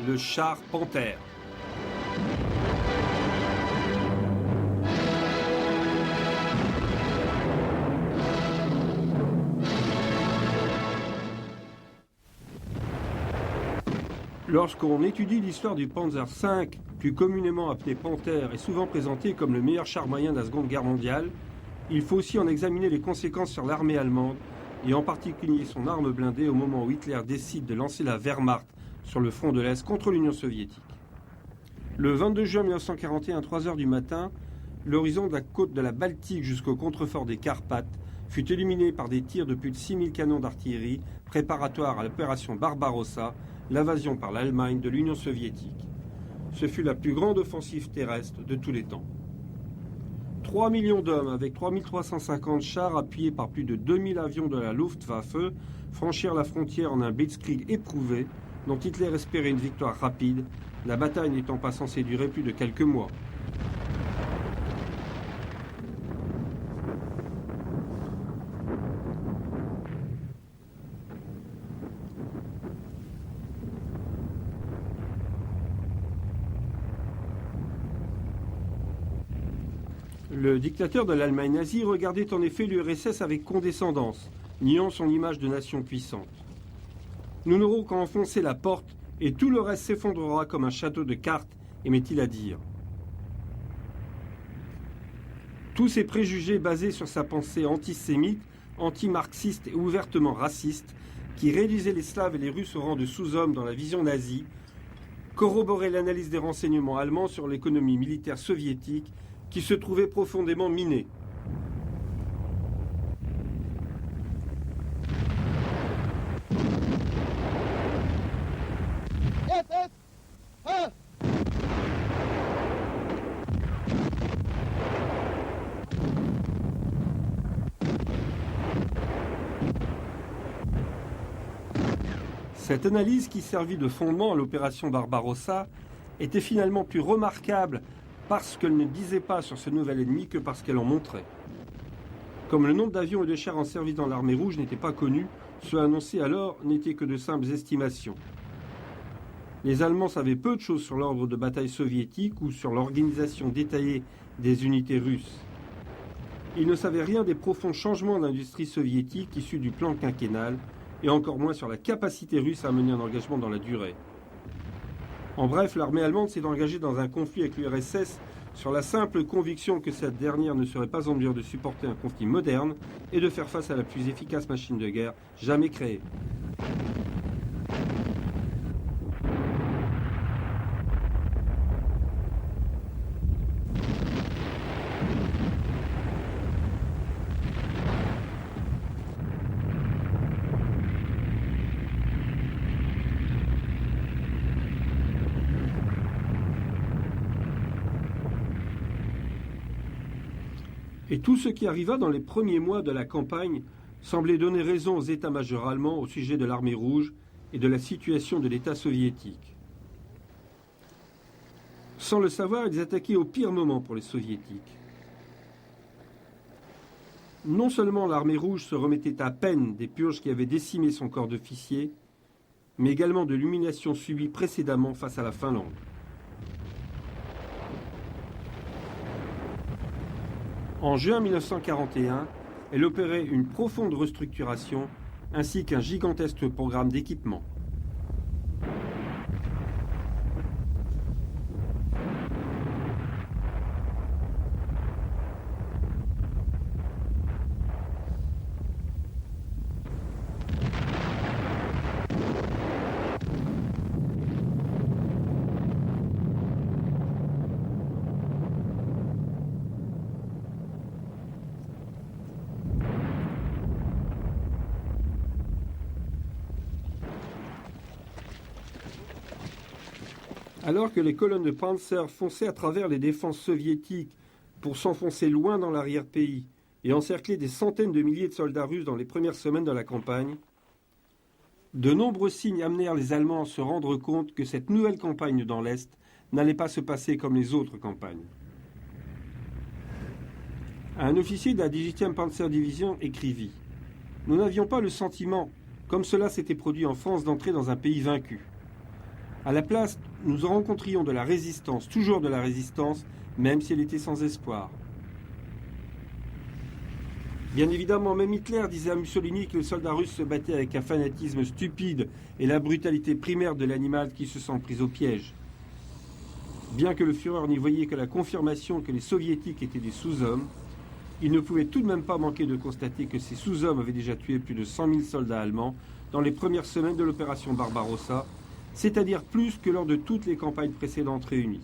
le char Panther. Lorsqu'on étudie l'histoire du Panzer V, plus communément appelé Panther et souvent présenté comme le meilleur char moyen de la Seconde Guerre mondiale, il faut aussi en examiner les conséquences sur l'armée allemande et en particulier son arme blindée au moment où Hitler décide de lancer la Wehrmacht sur le front de l'Est contre l'Union soviétique. Le 22 juin 1941, à 3 h du matin, l'horizon de la côte de la Baltique jusqu'au contrefort des Carpates fut illuminé par des tirs de plus de 6000 canons d'artillerie préparatoires à l'opération Barbarossa, l'invasion par l'Allemagne de l'Union soviétique. Ce fut la plus grande offensive terrestre de tous les temps. 3 millions d'hommes avec 3350 chars appuyés par plus de 2000 avions de la Luftwaffe franchirent la frontière en un blitzkrieg éprouvé dont Hitler espérait une victoire rapide, la bataille n'étant pas censée durer plus de quelques mois. Le dictateur de l'Allemagne nazie regardait en effet l'URSS avec condescendance, niant son image de nation puissante. Nous n'aurons qu'à enfoncer la porte et tout le reste s'effondrera comme un château de cartes, aimait-il à dire. Tous ces préjugés basés sur sa pensée antisémite, anti-marxiste et ouvertement raciste, qui réduisait les Slaves et les Russes au rang de sous-hommes dans la vision nazie, corroboraient l'analyse des renseignements allemands sur l'économie militaire soviétique qui se trouvait profondément minée. Cette analyse qui servit de fondement à l'opération Barbarossa était finalement plus remarquable parce qu'elle ne disait pas sur ce nouvel ennemi que parce qu'elle en montrait. Comme le nombre d'avions et de chars en service dans l'armée rouge n'était pas connu, ceux annoncés alors n'étaient que de simples estimations. Les Allemands savaient peu de choses sur l'ordre de bataille soviétique ou sur l'organisation détaillée des unités russes. Ils ne savaient rien des profonds changements de l'industrie soviétique issus du plan quinquennal, et encore moins sur la capacité russe à mener un engagement dans la durée. En bref, l'armée allemande s'est engagée dans un conflit avec l'URSS sur la simple conviction que cette dernière ne serait pas en mesure de supporter un conflit moderne et de faire face à la plus efficace machine de guerre jamais créée. Et tout ce qui arriva dans les premiers mois de la campagne semblait donner raison aux états-majors allemands au sujet de l'armée rouge et de la situation de l'État soviétique. Sans le savoir, ils attaquaient au pire moment pour les soviétiques. Non seulement l'armée rouge se remettait à peine des purges qui avaient décimé son corps d'officier, mais également de l'humiliation subie précédemment face à la Finlande. En juin 1941, elle opérait une profonde restructuration ainsi qu'un gigantesque programme d'équipement. Alors que les colonnes de Panzer fonçaient à travers les défenses soviétiques pour s'enfoncer loin dans l'arrière-pays et encercler des centaines de milliers de soldats russes dans les premières semaines de la campagne, de nombreux signes amenèrent les Allemands à se rendre compte que cette nouvelle campagne dans l'Est n'allait pas se passer comme les autres campagnes. Un officier de la 18e Panzer Division écrivit « Nous n'avions pas le sentiment, comme cela s'était produit en France, d'entrer dans un pays vaincu. À la place, nous rencontrions de la résistance, toujours de la résistance, même si elle était sans espoir. Bien évidemment, même Hitler disait à Mussolini que les soldats russes se battaient avec un fanatisme stupide et la brutalité primaire de l'animal qui se sent pris au piège. Bien que le Führer n'y voyait que la confirmation que les soviétiques étaient des sous-hommes, il ne pouvait tout de même pas manquer de constater que ces sous-hommes avaient déjà tué plus de 100 000 soldats allemands dans les premières semaines de l'opération Barbarossa, c'est-à-dire plus que lors de toutes les campagnes précédentes réunies.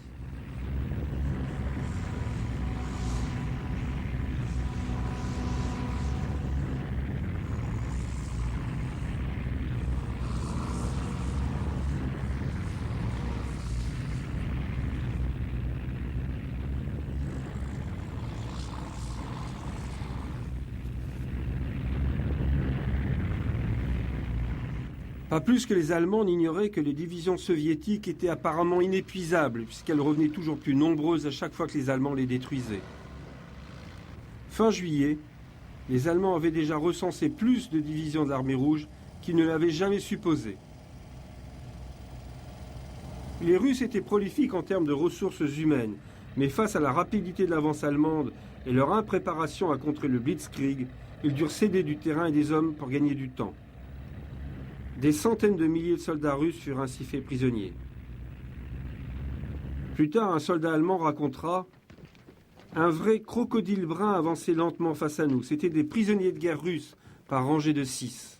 Pas plus que les Allemands n'ignoraient que les divisions soviétiques étaient apparemment inépuisables, puisqu'elles revenaient toujours plus nombreuses à chaque fois que les Allemands les détruisaient. Fin juillet, les Allemands avaient déjà recensé plus de divisions de l'armée rouge qu'ils ne l'avaient jamais supposé. Les Russes étaient prolifiques en termes de ressources humaines, mais face à la rapidité de l'avance allemande et leur impréparation à contrer le Blitzkrieg, ils durent céder du terrain et des hommes pour gagner du temps. Des centaines de milliers de soldats russes furent ainsi faits prisonniers. Plus tard, un soldat allemand racontera « Un vrai crocodile brun avançait lentement face à nous. C'étaient des prisonniers de guerre russes par rangées de 6.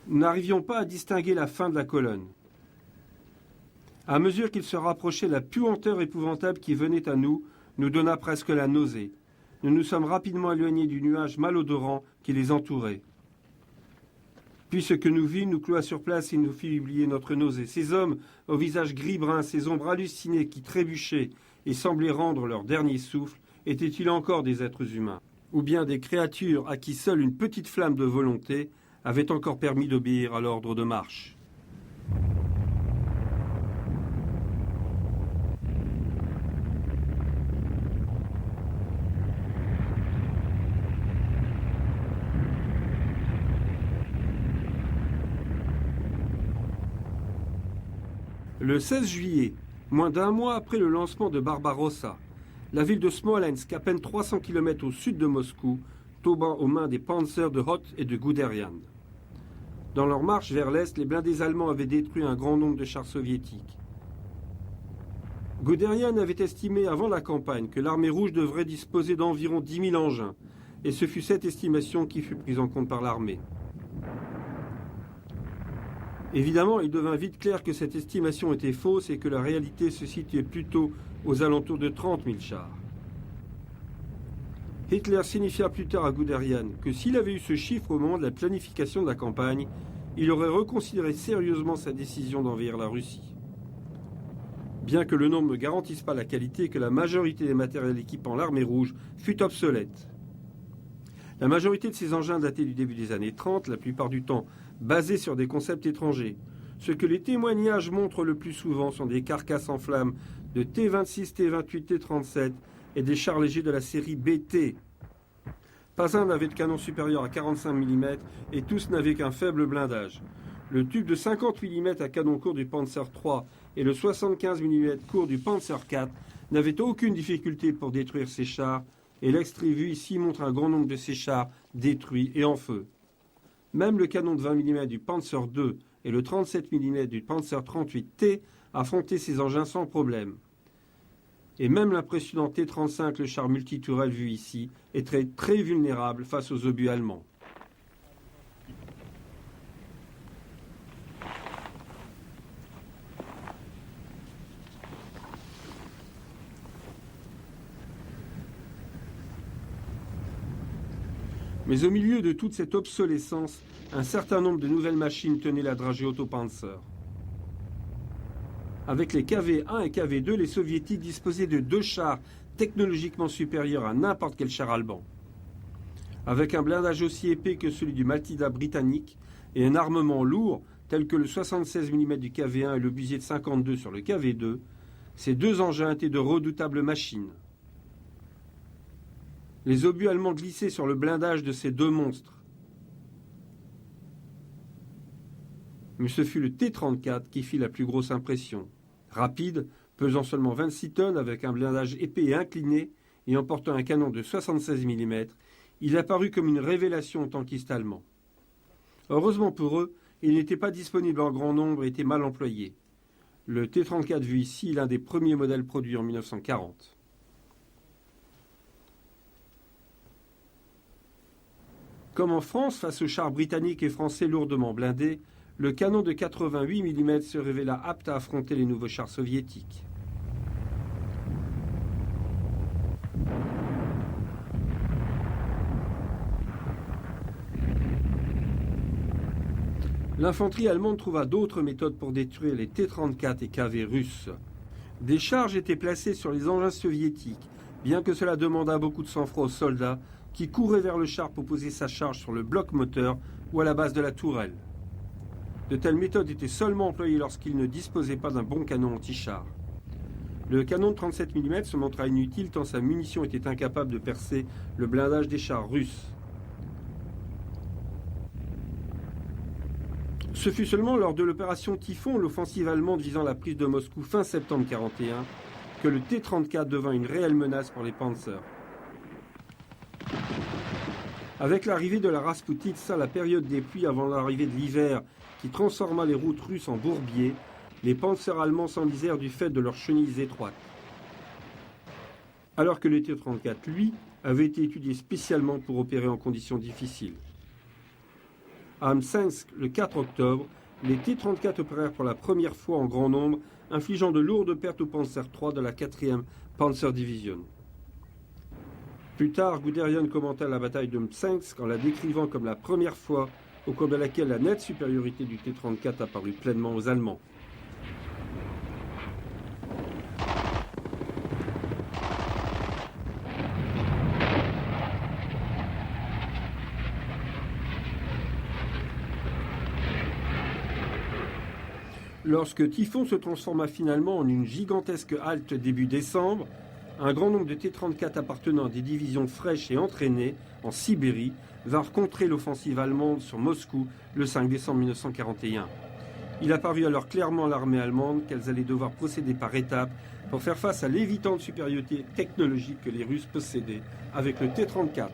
Nous n'arrivions pas à distinguer la fin de la colonne. À mesure qu'ils se rapprochaient, la puanteur épouvantable qui venait à nous nous donna presque la nausée. Nous nous sommes rapidement éloignés du nuage malodorant qui les entourait. Puis ce que nous vîmes nous cloua sur place et nous fit oublier notre nausée. Ces hommes au visage gris-brun, ces ombres hallucinées qui trébuchaient et semblaient rendre leur dernier souffle, étaient-ils encore des êtres humains? Ou bien des créatures à qui seule une petite flamme de volonté avait encore permis d'obéir à l'ordre de marche? Le 16 juillet, moins d'un mois après le lancement de Barbarossa, la ville de Smolensk, à peine 300 km au sud de Moscou, tomba aux mains des panzers de Hoth et de Guderian. Dans leur marche vers l'est, les blindés allemands avaient détruit un grand nombre de chars soviétiques. Guderian avait estimé avant la campagne que l'armée rouge devrait disposer d'environ 10 000 engins, et ce fut cette estimation qui fut prise en compte par l'armée. Évidemment, il devint vite clair que cette estimation était fausse et que la réalité se situait plutôt aux alentours de 30 000 chars. Hitler signifia plus tard à Guderian que s'il avait eu ce chiffre au moment de la planification de la campagne, il aurait reconsidéré sérieusement sa décision d'envahir la Russie. Bien que le nombre ne garantisse pas la qualité et que la majorité des matériels équipant l'armée rouge fut obsolète. La majorité de ces engins dataient du début des années 30, la plupart du temps basés sur des concepts étrangers. Ce que les témoignages montrent le plus souvent sont des carcasses en flammes de T-26, T-28, T-37 et des chars légers de la série BT. Pas un n'avait de canon supérieur à 45 mm et tous n'avaient qu'un faible blindage. Le tube de 50 mm à canon court du Panzer III et le 75 mm court du Panzer IV n'avaient aucune difficulté pour détruire ces chars, et l'extrait vu ici montre un grand nombre de ces chars détruits et en feu. Même le canon de 20 mm du Panzer II et le 37 mm du Panzer 38T affrontaient ces engins sans problème. Et même l'impressionnant T-35, le char multitourelle vu ici, est très vulnérable face aux obus allemands. Mais au milieu de toute cette obsolescence, un certain nombre de nouvelles machines tenaient la dragée Autopanzer. Avec les KV-1 et KV-2, les soviétiques disposaient de 2 chars technologiquement supérieurs à n'importe quel char allemand. Avec un blindage aussi épais que celui du Maltida britannique et un armement lourd tel que le 76 mm du KV-1 et le busier de 52 sur le KV-2, ces 2 engins étaient de redoutables machines. Les obus allemands glissaient sur le blindage de ces 2 monstres. Mais ce fut le T-34 qui fit la plus grosse impression. Rapide, pesant seulement 26 tonnes avec un blindage épais et incliné et emportant un canon de 76 mm, il apparut comme une révélation aux tankistes allemands. Heureusement pour eux, il n'était pas disponible en grand nombre et était mal employé. Le T-34 vu ici, l'un des premiers modèles produits en 1940. Comme en France, face aux chars britanniques et français lourdement blindés, le canon de 88 mm se révéla apte à affronter les nouveaux chars soviétiques. L'infanterie allemande trouva d'autres méthodes pour détruire les T-34 et KV russes. Des charges étaient placées sur les engins soviétiques, bien que cela demandât beaucoup de sang-froid aux soldats qui couraient vers le char pour poser sa charge sur le bloc moteur ou à la base de la tourelle. De telles méthodes étaient seulement employées lorsqu'ils ne disposaient pas d'un bon canon anti-char. Le canon de 37 mm se montra inutile tant sa munition était incapable de percer le blindage des chars russes. Ce fut seulement lors de l'opération Typhon, l'offensive allemande visant la prise de Moscou fin septembre 1941, que le T-34 devint une réelle menace pour les Panzers. Avec l'arrivée de la Rasputitsa, la période des pluies avant l'arrivée de l'hiver, qui transforma les routes russes en bourbiers, les Panzers allemands s'enlisèrent du fait de leurs chenilles étroites. Alors que le T-34, lui, avait été étudié spécialement pour opérer en conditions difficiles. À Mtsensk, le 4 octobre, les T-34 opérèrent pour la première fois en grand nombre, infligeant de lourdes pertes au Panzer III de la 4e Panzer Division. Plus tard, Guderian commenta la bataille de Mtsensk en la décrivant comme la première fois au cours de laquelle la nette supériorité du T-34 apparut pleinement aux Allemands. Lorsque Typhon se transforma finalement en une gigantesque halte début décembre, un grand nombre de T-34 appartenant à des divisions fraîches et entraînées en Sibérie vinrent contrer l'offensive allemande sur Moscou le 5 décembre 1941. Il apparut alors clairement à l'armée allemande qu'elles allaient devoir procéder par étapes pour faire face à l'évidente supériorité technologique que les Russes possédaient avec le T-34.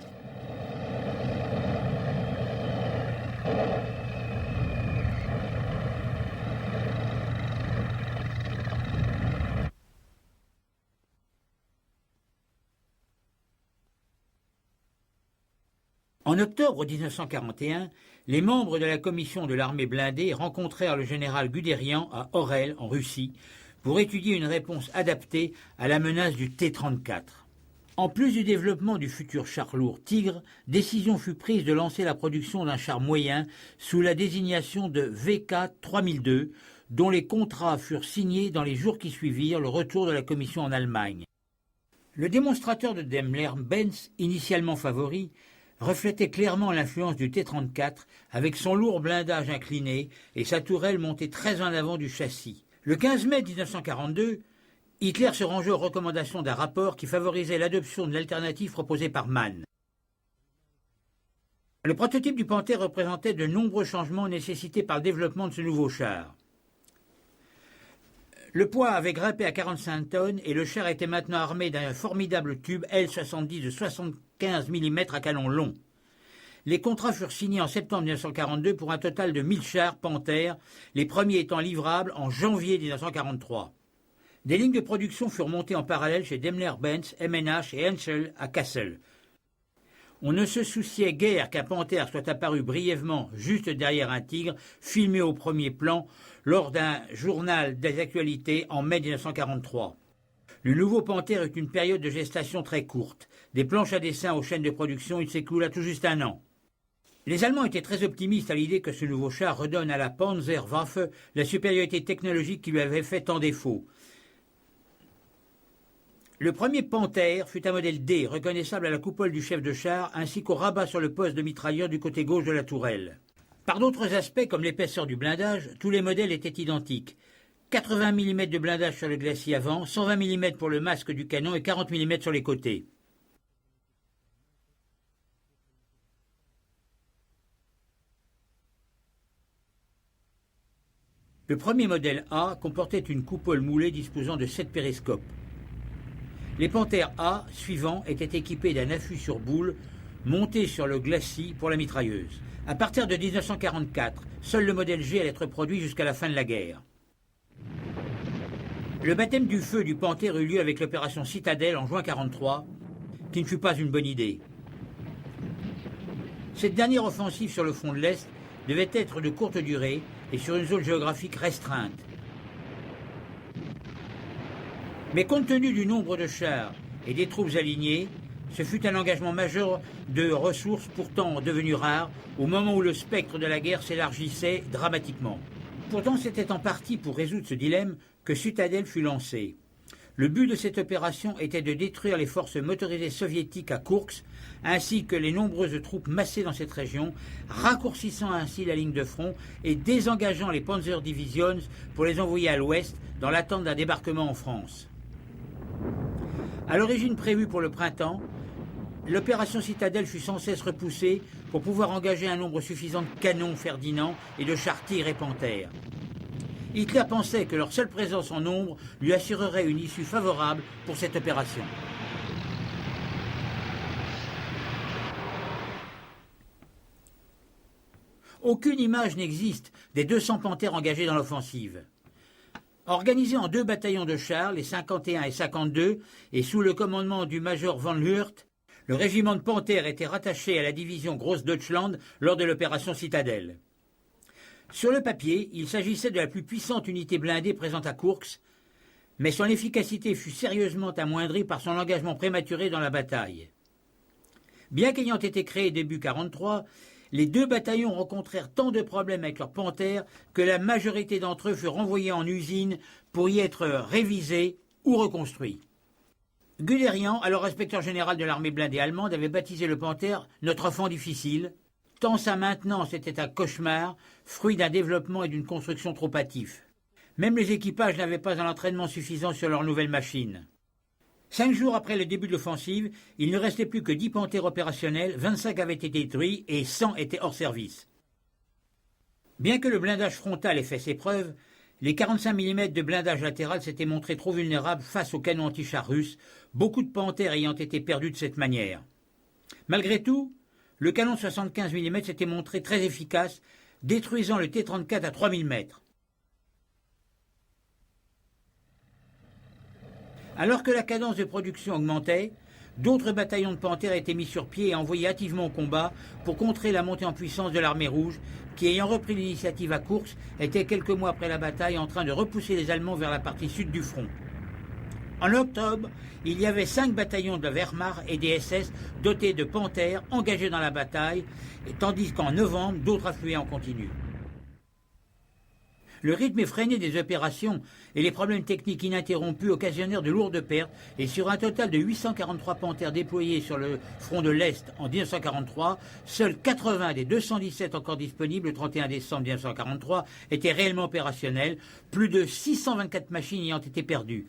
En octobre 1941, les membres de la commission de l'armée blindée rencontrèrent le général Guderian à Orel, en Russie, pour étudier une réponse adaptée à la menace du T-34. En plus du développement du futur char lourd Tigre, décision fut prise de lancer la production d'un char moyen sous la désignation de VK-3002, dont les contrats furent signés dans les jours qui suivirent le retour de la commission en Allemagne. Le démonstrateur de Daimler-Benz, initialement favori, reflétait clairement l'influence du T-34 avec son lourd blindage incliné et sa tourelle montée très en avant du châssis. Le 15 mai 1942, Hitler se rangeait aux recommandations d'un rapport qui favorisait l'adoption de l'alternative proposée par Mann. Le prototype du Panther représentait de nombreux changements nécessités par le développement de ce nouveau char. Le poids avait grimpé à 45 tonnes et le char était maintenant armé d'un formidable tube L-70 de 75 mm à canon long. Les contrats furent signés en septembre 1942 pour un total de 1000 chars Panther, les premiers étant livrables en janvier 1943. Des lignes de production furent montées en parallèle chez Daimler-Benz, MNH et Henschel à Kassel. On ne se souciait guère qu'un Panther soit apparu brièvement juste derrière un Tigre, filmé au premier plan, lors d'un journal des actualités en mai 1943. Le nouveau Panther eut une période de gestation très courte. Des planches à dessin aux chaînes de production, il s'écoula tout juste un an. Les Allemands étaient très optimistes à l'idée que ce nouveau char redonne à la Panzerwaffe la supériorité technologique qui lui avait fait tant défaut. Le premier Panther fut un modèle D, reconnaissable à la coupole du chef de char, ainsi qu'au rabat sur le poste de mitrailleur du côté gauche de la tourelle. Par d'autres aspects, comme l'épaisseur du blindage, tous les modèles étaient identiques. 80 mm de blindage sur le glacis avant, 120 mm pour le masque du canon et 40 mm sur les côtés. Le premier modèle A comportait une coupole moulée disposant de 7 périscopes. Les Panthères A suivants étaient équipés d'un affût sur boule monté sur le glacis pour la mitrailleuse. À partir de 1944, seul le modèle G allait être produit jusqu'à la fin de la guerre. Le baptême du feu du Panthère eut lieu avec l'opération Citadelle en juin 1943, qui ne fut pas une bonne idée. Cette dernière offensive sur le front de l'Est devait être de courte durée et sur une zone géographique restreinte. Mais compte tenu du nombre de chars et des troupes alignées, ce fut un engagement majeur de ressources pourtant devenues rares au moment où le spectre de la guerre s'élargissait dramatiquement. Pourtant, c'était en partie pour résoudre ce dilemme que Citadelle fut lancée. Le but de cette opération était de détruire les forces motorisées soviétiques à Koursk, ainsi que les nombreuses troupes massées dans cette région, raccourcissant ainsi la ligne de front et désengageant les Panzer Divisions pour les envoyer à l'ouest dans l'attente d'un débarquement en France. À l'origine prévue pour le printemps, l'opération Citadelle fut sans cesse repoussée pour pouvoir engager un nombre suffisant de canons Ferdinand et de chars Tigre et Panthère. Hitler pensait que leur seule présence en nombre lui assurerait une issue favorable pour cette opération. Aucune image n'existe des 200 Panthères engagés dans l'offensive. Organisés en 2 bataillons de chars, les 51 et 52, et sous le commandement du major Van Hurt, le régiment de Panthères était rattaché à la division Großdeutschland lors de l'opération Citadelle. Sur le papier, il s'agissait de la plus puissante unité blindée présente à Koursk, mais son efficacité fut sérieusement amoindrie par son engagement prématuré dans la bataille. Bien qu'ayant été créés début 1943, les 2 bataillons rencontrèrent tant de problèmes avec leurs Panthères que la majorité d'entre eux furent renvoyés en usine pour y être révisés ou reconstruits. Guderian, alors inspecteur général de l'armée blindée allemande, avait baptisé le Panthère « notre enfant difficile », tant sa maintenance était un cauchemar, fruit d'un développement et d'une construction trop hâtifs. Même les équipages n'avaient pas un entraînement suffisant sur leurs nouvelles machines. 5 jours après le début de l'offensive, il ne restait plus que 10 Panthères opérationnelles, 25 avaient été détruits et 100 étaient hors service. Bien que le blindage frontal ait fait ses preuves, les 45 mm de blindage latéral s'étaient montrés trop vulnérables face aux canons anti-chars russes, beaucoup de Panthères ayant été perdus de cette manière. Malgré tout, le canon de 75 mm s'était montré très efficace, détruisant le T-34 à 3000 mètres. Alors que la cadence de production augmentait, d'autres bataillons de Panthères étaient mis sur pied et envoyés hâtivement au combat pour contrer la montée en puissance de l'armée rouge, qui, ayant repris l'initiative à Koursk, était quelques mois après la bataille en train de repousser les Allemands vers la partie sud du front. En octobre, il y avait 5 bataillons de la Wehrmacht et des SS dotés de Panthères engagés dans la bataille, tandis qu'en novembre, d'autres affluaient en continu. Le rythme effréné des opérations et les problèmes techniques ininterrompus occasionnèrent de lourdes pertes et sur un total de 843 Panthères déployés sur le front de l'Est en 1943, seuls 80 des 217 encore disponibles le 31 décembre 1943 étaient réellement opérationnels, plus de 624 machines ayant été perdues.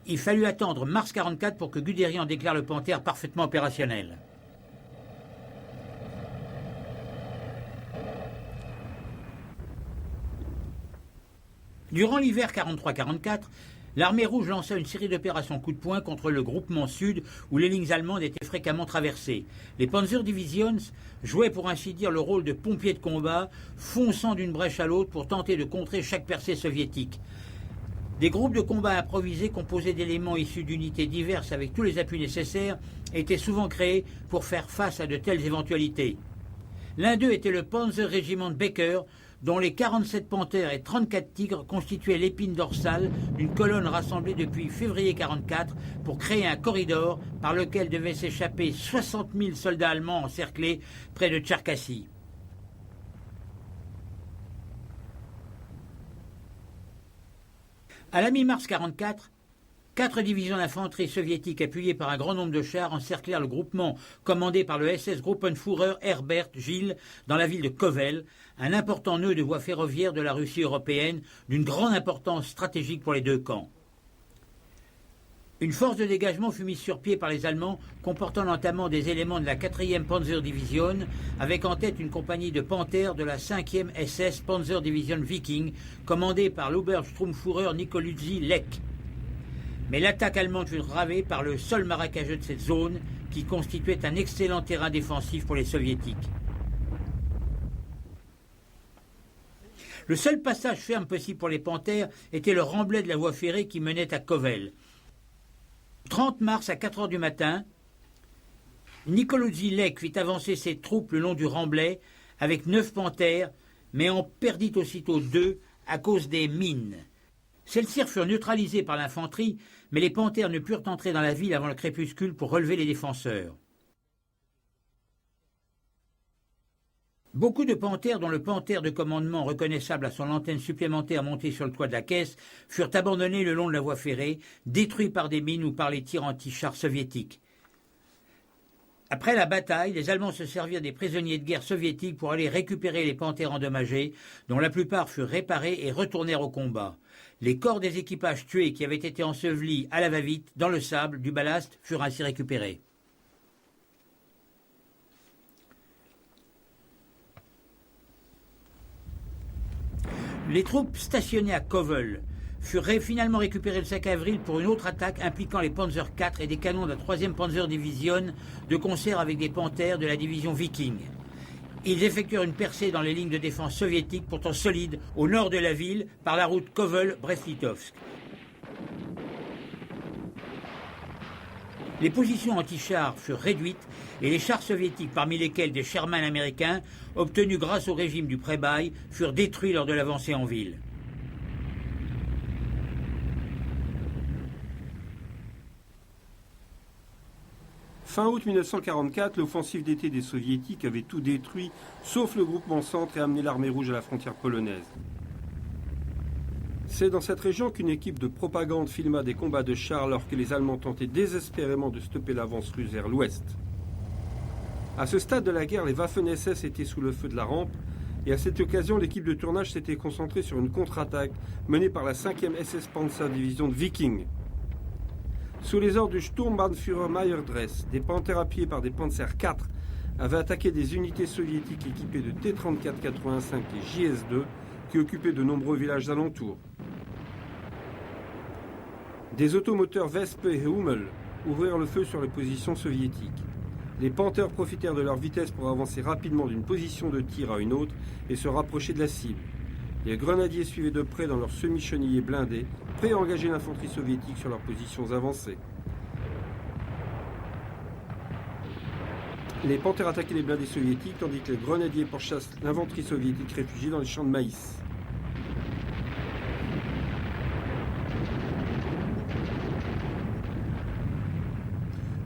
Il fallut attendre mars 1944 pour que Guderian déclare le Panthère parfaitement opérationnel. Durant l'hiver 1943-1944, l'armée rouge lança une série d'opérations coup de poing contre le groupement sud où les lignes allemandes étaient fréquemment traversées. Les Panzer Divisions jouaient pour ainsi dire le rôle de pompiers de combat, fonçant d'une brèche à l'autre pour tenter de contrer chaque percée soviétique. Des groupes de combat improvisés composés d'éléments issus d'unités diverses avec tous les appuis nécessaires étaient souvent créés pour faire face à de telles éventualités. L'un d'eux était le Panzer Regiment Becker, dont les 47 Panthères et 34 Tigres constituaient l'épine dorsale d'une colonne rassemblée depuis février 1944 pour créer un corridor par lequel devaient s'échapper 60 000 soldats allemands encerclés près de Tcherkassy. À la mi-mars 1944, 4 divisions d'infanterie soviétiques appuyées par un grand nombre de chars encerclèrent le groupement commandé par le SS Gruppenführer Herbert Gilles dans la ville de Kovel, un important nœud de voie ferroviaire de la Russie européenne d'une grande importance stratégique pour les deux camps. Une force de dégagement fut mise sur pied par les Allemands, comportant notamment des éléments de la 4e Panzerdivision, avec en tête une compagnie de Panthers de la 5e SS Panzerdivision Viking, commandée par l'Obersturmführer Nicolucci Leck. Mais l'attaque allemande fut ravée par le sol marécageux de cette zone, qui constituait un excellent terrain défensif pour les Soviétiques. Le seul passage ferme possible pour les Panthers était le remblai de la voie ferrée qui menait à Kovel. 30 mars à 4 heures du matin, Nicolucci Leck fit avancer ses troupes le long du remblai avec 9 Panthers, mais en perdit aussitôt 2 à cause des mines. Celles-ci furent neutralisées par l'infanterie, mais les Panthers ne purent entrer dans la ville avant le crépuscule pour relever les défenseurs. Beaucoup de Panthers, dont le Panther de commandement reconnaissable à son antenne supplémentaire montée sur le toit de la caisse, furent abandonnés le long de la voie ferrée, détruits par des mines ou par les tirs anti-chars soviétiques. Après la bataille, les Allemands se servirent des prisonniers de guerre soviétiques pour aller récupérer les Panthers endommagés, dont la plupart furent réparés et retournèrent au combat. Les corps des équipages tués qui avaient été ensevelis à la va-vite dans le sable du ballast furent ainsi récupérés. Les troupes stationnées à Kovel furent finalement récupérées le 5 avril pour une autre attaque impliquant les Panzer IV et des canons de la 3e Panzerdivision de concert avec des Panthers de la division Viking. Ils effectuèrent une percée dans les lignes de défense soviétiques pourtant solides au nord de la ville par la route Kovel-Brest-Litovsk. Les positions anti-chars furent réduites et les chars soviétiques, parmi lesquels des Sherman américains, obtenus grâce au régime du pré-bail, furent détruits lors de l'avancée en ville. Fin août 1944, l'offensive d'été des Soviétiques avait tout détruit, sauf le groupement centre et amené l'armée rouge à la frontière polonaise. C'est dans cette région qu'une équipe de propagande filma des combats de chars alors que les Allemands tentaient désespérément de stopper l'avance russe vers l'ouest. À ce stade de la guerre, les Waffen-SS étaient sous le feu de la rampe, et à cette occasion, l'équipe de tournage s'était concentrée sur une contre-attaque menée par la 5e SS Panzerdivision de Viking. Sous les ordres du Sturmbannführer Mayr-Dress, des Panthers appuyés par des Panzer IV avaient attaqué des unités soviétiques équipées de T-34-85 et JS-2 qui occupaient de nombreux villages alentours. Des automoteurs Wespe et Hummel ouvrirent le feu sur les positions soviétiques. Les Panthers profitèrent de leur vitesse pour avancer rapidement d'une position de tir à une autre et se rapprocher de la cible. Les grenadiers suivaient de près dans leurs semi-chenillés blindés, prêts à engager l'infanterie soviétique sur leurs positions avancées. Les Panthers attaquaient les blindés soviétiques tandis que les grenadiers pourchassent l'infanterie soviétique réfugiée dans les champs de maïs.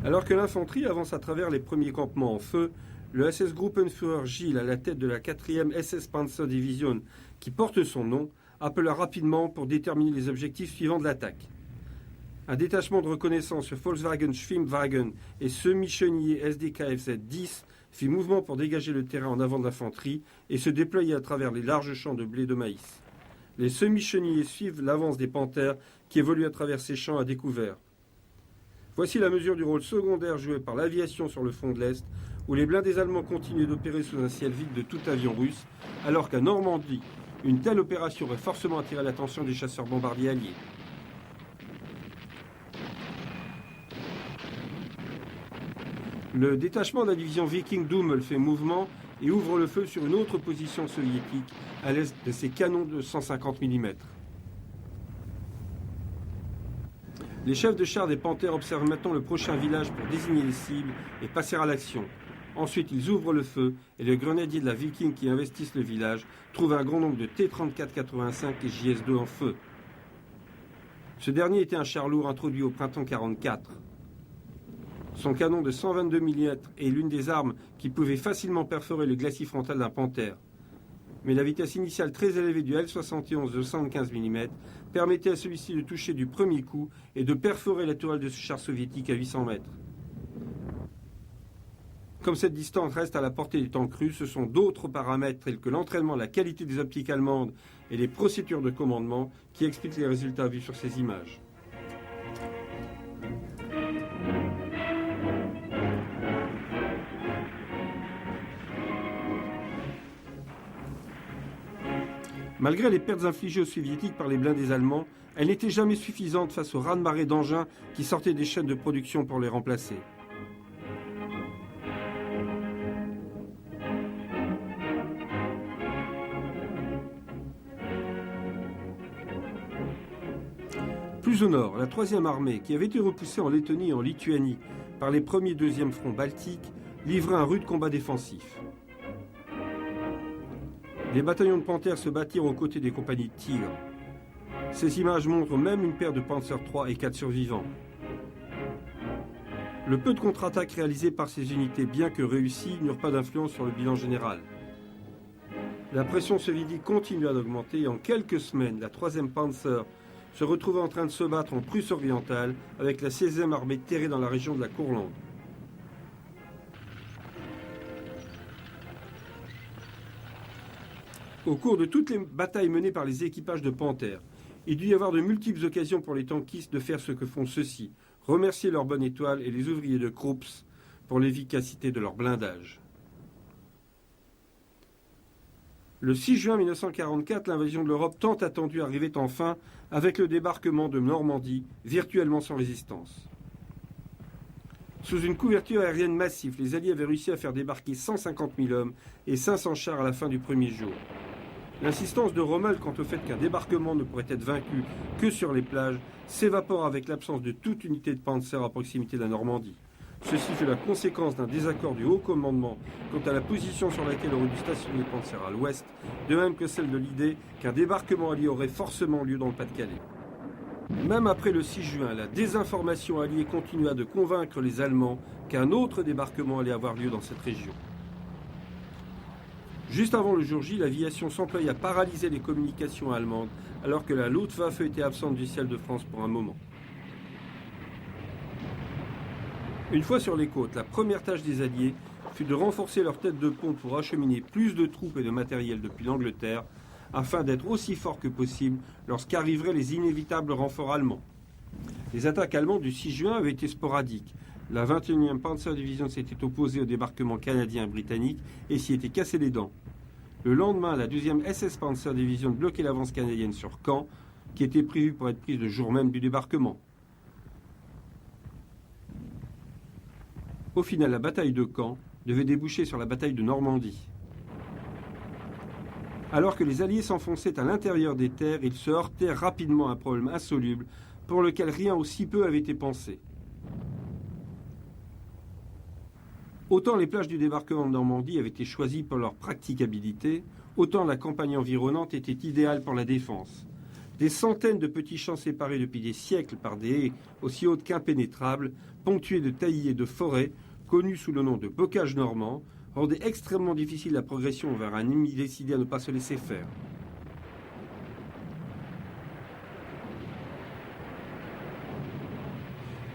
Alors que l'infanterie avance à travers les premiers campements en feu, le SS Gruppenführer Gilles, à la tête de la 4e SS Panzerdivision, qui porte son nom, appela rapidement pour déterminer les objectifs suivants de l'attaque. Un détachement de reconnaissance sur Volkswagen Schwimmwagen et semi-chenillé SDKFZ-10 fit mouvement pour dégager le terrain en avant de l'infanterie et se déployer à travers les larges champs de blé de maïs. Les semi-chenillés suivent l'avance des Panthers qui évoluent à travers ces champs à découvert. Voici la mesure du rôle secondaire joué par l'aviation sur le front de l'Est, où les blindés allemands continuaient d'opérer sous un ciel vide de tout avion russe, alors qu'à Normandie, une telle opération aurait forcément attiré l'attention des chasseurs bombardiers alliés. Le détachement de la division Viking d'Hummel fait mouvement et ouvre le feu sur une autre position soviétique à l'est de ses canons de 150 mm. Les chefs de chars des Panthers observent maintenant le prochain village pour désigner les cibles et passer à l'action. Ensuite, ils ouvrent le feu et les grenadiers de la Viking qui investissent le village trouvent un grand nombre de T-34-85 et JS-2 en feu. Ce dernier était un char lourd introduit au printemps 1944. Son canon de 122 mm est l'une des armes qui pouvait facilement perforer le glacis frontal d'un Panther. Mais la vitesse initiale très élevée du L-71 de 75 mm permettait à celui-ci de toucher du premier coup et de perforer la tourelle de ce char soviétique à 800 mètres. Comme cette distance reste à la portée des tanks russes, ce sont d'autres paramètres tels que l'entraînement, la qualité des optiques allemandes et les procédures de commandement qui expliquent les résultats vus sur ces images. Malgré les pertes infligées aux soviétiques par les blindés allemands, elle n'était jamais suffisante face au raz-de-marée d'engins qui sortaient des chaînes de production pour les remplacer. Plus au nord, la 3e armée, qui avait été repoussée en Lettonie et en Lituanie par les 1er et 2e fronts baltiques, livrait un rude combat défensif. Des bataillons de Panthères se battirent aux côtés des compagnies de Tigre. Ces images montrent même une paire de Panzer III et 4 survivants. Le peu de contre-attaques réalisées par ces unités, bien que réussies, n'eurent pas d'influence sur le bilan général. La pression soviétique continua d'augmenter et en quelques semaines, la 3e Panzer se retrouvait en train de se battre en Prusse orientale avec la 16e armée terrée dans la région de la Courlande. Au cours de toutes les batailles menées par les équipages de Panthère, il dut y avoir de multiples occasions pour les tankistes de faire ce que font ceux-ci, remercier leur bonne étoile et les ouvriers de Krups pour l'efficacité de leur blindage. Le 6 juin 1944, l'invasion de l'Europe tant attendue arrivait enfin avec le débarquement de Normandie, virtuellement sans résistance. Sous une couverture aérienne massive, les Alliés avaient réussi à faire débarquer 150 000 hommes et 500 chars à la fin du premier jour. L'insistance de Rommel quant au fait qu'un débarquement ne pourrait être vaincu que sur les plages s'évapore avec l'absence de toute unité de Panzer à proximité de la Normandie. Ceci fut la conséquence d'un désaccord du haut commandement quant à la position sur laquelle aurait dû stationner les Panzer à l'ouest, de même que celle de l'idée qu'un débarquement allié aurait forcément lieu dans le Pas-de-Calais. Même après le 6 juin, la désinformation alliée continua de convaincre les Allemands qu'un autre débarquement allait avoir lieu dans cette région. Juste avant le jour J, l'aviation s'employa à paralyser les communications allemandes, alors que la Luftwaffe était absente du ciel de France pour un moment. Une fois sur les côtes, la première tâche des Alliés fut de renforcer leur tête de pont pour acheminer plus de troupes et de matériel depuis l'Angleterre, afin d'être aussi forts que possible lorsqu'arriveraient les inévitables renforts allemands. Les attaques allemandes du 6 juin avaient été sporadiques. La 21e Panzer Division s'était opposée au débarquement canadien et britannique et s'y était cassé les dents. Le lendemain, la 2e SS Panzer Division bloquait l'avance canadienne sur Caen, qui était prévue pour être prise le jour même du débarquement. Au final, la bataille de Caen devait déboucher sur la bataille de Normandie. Alors que les Alliés s'enfonçaient à l'intérieur des terres, ils se heurtaient rapidement à un problème insoluble pour lequel rien aussi peu avait été pensé. Autant les plages du débarquement de Normandie avaient été choisies pour leur praticabilité, autant la campagne environnante était idéale pour la défense. Des centaines de petits champs séparés depuis des siècles par des haies aussi hautes qu'impénétrables, ponctués de taillis et de forêts, connus sous le nom de bocage normand, rendaient extrêmement difficile la progression vers un ennemi décidé à ne pas se laisser faire.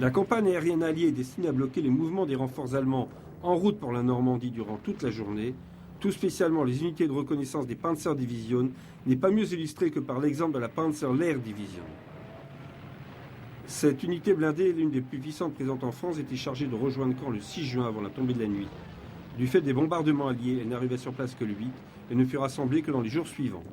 La campagne aérienne alliée destinée à bloquer les mouvements des renforts allemands en route pour la Normandie durant toute la journée, tout spécialement les unités de reconnaissance des Panzer Division, n'est pas mieux illustrée que par l'exemple de la Panzer Lehr Division. Cette unité blindée, l'une des plus puissantes présentes en France, était chargée de rejoindre Caen le 6 juin avant la tombée de la nuit. Du fait des bombardements alliés, elle n'arriva sur place que le 8 et ne fut rassemblée que dans les jours suivants.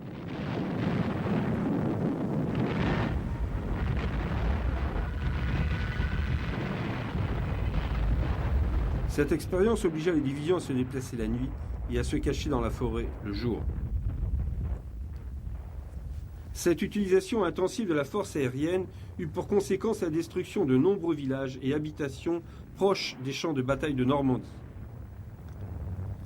Cette expérience obligea les divisions à se déplacer la nuit et à se cacher dans la forêt le jour. Cette utilisation intensive de la force aérienne eut pour conséquence la destruction de nombreux villages et habitations proches des champs de bataille de Normandie.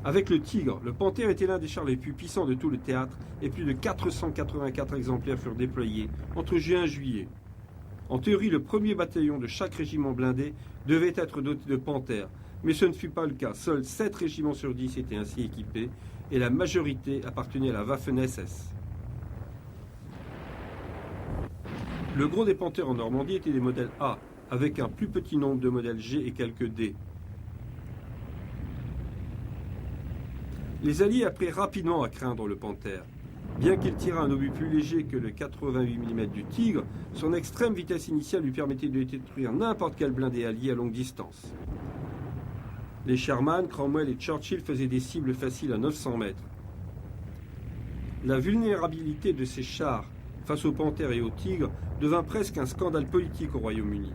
Avec le Tigre, le Panthère était l'un des chars les plus puissants de tout le théâtre et plus de 484 exemplaires furent déployés entre juin et juillet. En théorie, le premier bataillon de chaque régiment blindé devait être doté de Panthères, mais ce ne fut pas le cas. Seuls 7 régiments sur 10 étaient ainsi équipés et la majorité appartenait à la Waffen-SS. Le gros des Panthères en Normandie étaient des modèles A, avec un plus petit nombre de modèles G et quelques D. Les Alliés apprirent rapidement à craindre le Panthère. Bien qu'il tirât un obus plus léger que le 88 mm du Tigre, son extrême vitesse initiale lui permettait de détruire n'importe quel blindé allié à longue distance. Les Sherman, Cromwell et Churchill faisaient des cibles faciles à 900 mètres. La vulnérabilité de ces chars face aux panthères et aux tigres devint presque un scandale politique au Royaume-Uni.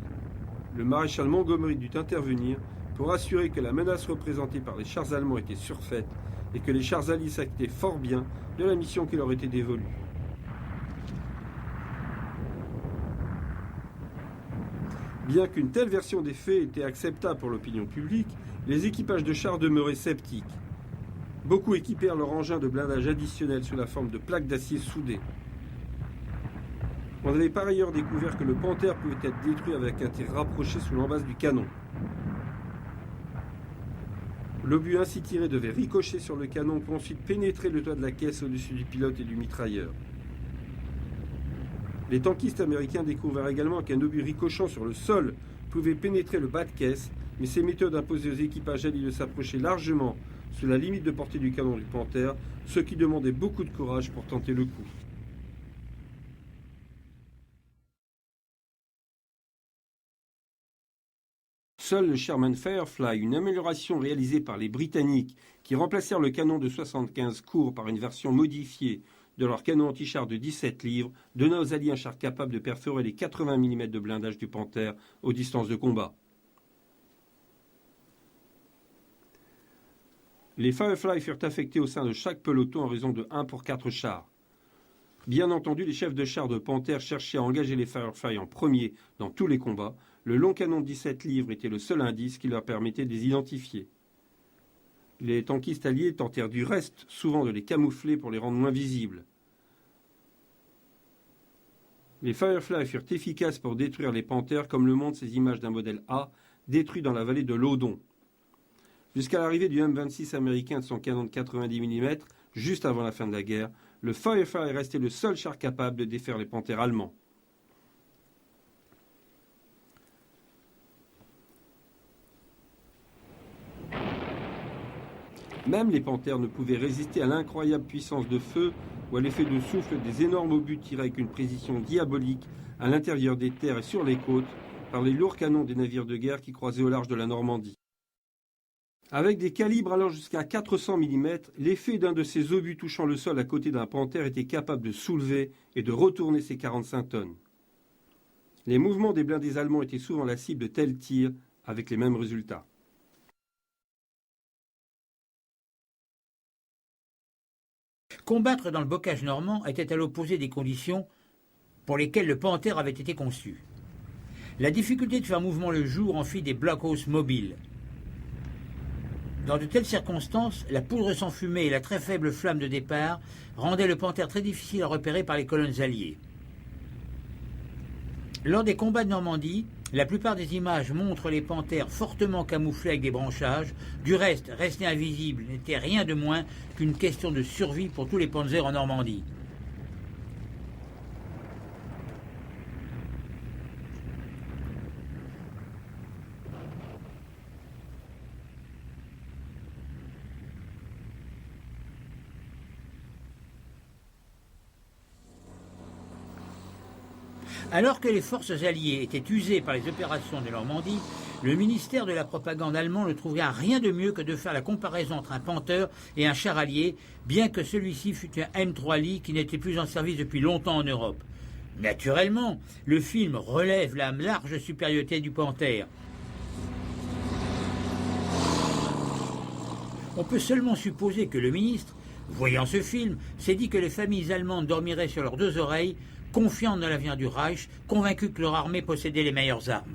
Le maréchal Montgomery dut intervenir pour assurer que la menace représentée par les chars allemands était surfaite et que les chars alliés s'acquittaient fort bien de la mission qui leur était dévolue. Bien qu'une telle version des faits était acceptable pour l'opinion publique, les équipages de chars demeuraient sceptiques. Beaucoup équipèrent leur engin de blindage additionnel sous la forme de plaques d'acier soudées. On avait par ailleurs découvert que le Panther pouvait être détruit avec un tir rapproché sous l'embase du canon. L'obus ainsi tiré devait ricocher sur le canon pour ensuite pénétrer le toit de la caisse au-dessus du pilote et du mitrailleur. Les tankistes américains découvrirent également qu'un obus ricochant sur le sol pouvait pénétrer le bas de caisse, mais ces méthodes imposaient aux équipages alliés de s'approcher largement sous la limite de portée du canon du Panther, ce qui demandait beaucoup de courage pour tenter le coup. Seul le Sherman Firefly, une amélioration réalisée par les Britanniques qui remplacèrent le canon de 75 cours par une version modifiée de leur canon anti-char de 17 livres, donna aux Alliés un char capable de perforer les 80 mm de blindage du Panther aux distances de combat. Les Firefly furent affectés au sein de chaque peloton en raison de 1 pour 4 chars. Bien entendu, les chefs de chars de Panther cherchaient à engager les Firefly en premier dans tous les combats. Le long canon de 17 livres était le seul indice qui leur permettait de les identifier. Les tankistes alliés tentèrent du reste souvent de les camoufler pour les rendre moins visibles. Les Firefly furent efficaces pour détruire les Panthers, comme le montrent ces images d'un modèle A détruit dans la vallée de l'Odon. Jusqu'à l'arrivée du M26 américain de son canon de 90 mm, juste avant la fin de la guerre, le Firefly restait le seul char capable de défaire les Panthers allemands. Même les Panthers ne pouvaient résister à l'incroyable puissance de feu ou à l'effet de souffle des énormes obus tirés avec une précision diabolique à l'intérieur des terres et sur les côtes par les lourds canons des navires de guerre qui croisaient au large de la Normandie. Avec des calibres allant jusqu'à 400 mm, l'effet d'un de ces obus touchant le sol à côté d'un Panther était capable de soulever et de retourner ses 45 tonnes. Les mouvements des blindés allemands étaient souvent la cible de tels tirs, avec les mêmes résultats. Combattre dans le bocage normand était à l'opposé des conditions pour lesquelles le Panther avait été conçu. La difficulté de faire mouvement le jour en fit des blockhaus mobiles. Dans de telles circonstances, la poudre sans fumée et la très faible flamme de départ rendaient le Panther très difficile à repérer par les colonnes alliées. Lors des combats de Normandie, la plupart des images montrent les Panthers fortement camouflés avec des branchages. Du reste, rester invisible n'était rien de moins qu'une question de survie pour tous les Panzers en Normandie. Alors que les forces alliées étaient usées par les opérations de Normandie, le ministère de la propagande allemand ne trouva rien de mieux que de faire la comparaison entre un Panther et un char allié, bien que celui-ci fût un M3 Lee qui n'était plus en service depuis longtemps en Europe. Naturellement, le film relève la large supériorité du Panther. On peut seulement supposer que le ministre, voyant ce film, s'est dit que les familles allemandes dormiraient sur leurs deux oreilles, confiants dans l'avenir du Reich, convaincus que leur armée possédait les meilleures armes.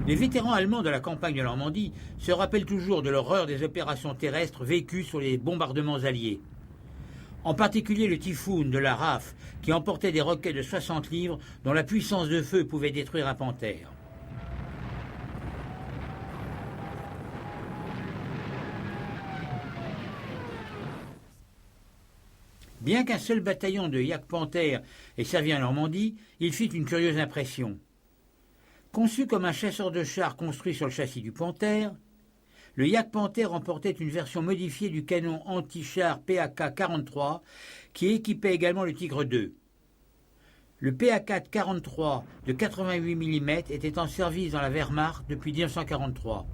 Les vétérans allemands de la campagne de Normandie se rappellent toujours de l'horreur des opérations terrestres vécues sur les bombardements alliés. En particulier le Typhoon de la RAF, qui emportait des roquettes de 60 livres dont la puissance de feu pouvait détruire un Panther. Bien qu'un seul bataillon de Jagdpanther ait servi en Normandie, il fit une curieuse impression. Conçu comme un chasseur de chars construit sur le châssis du Panther, Le Yak Panther emportait une version modifiée du canon anti-char PAK-43 qui équipait également le Tigre II. Le PAK-43 de 88 mm était en service dans la Wehrmacht depuis 1943.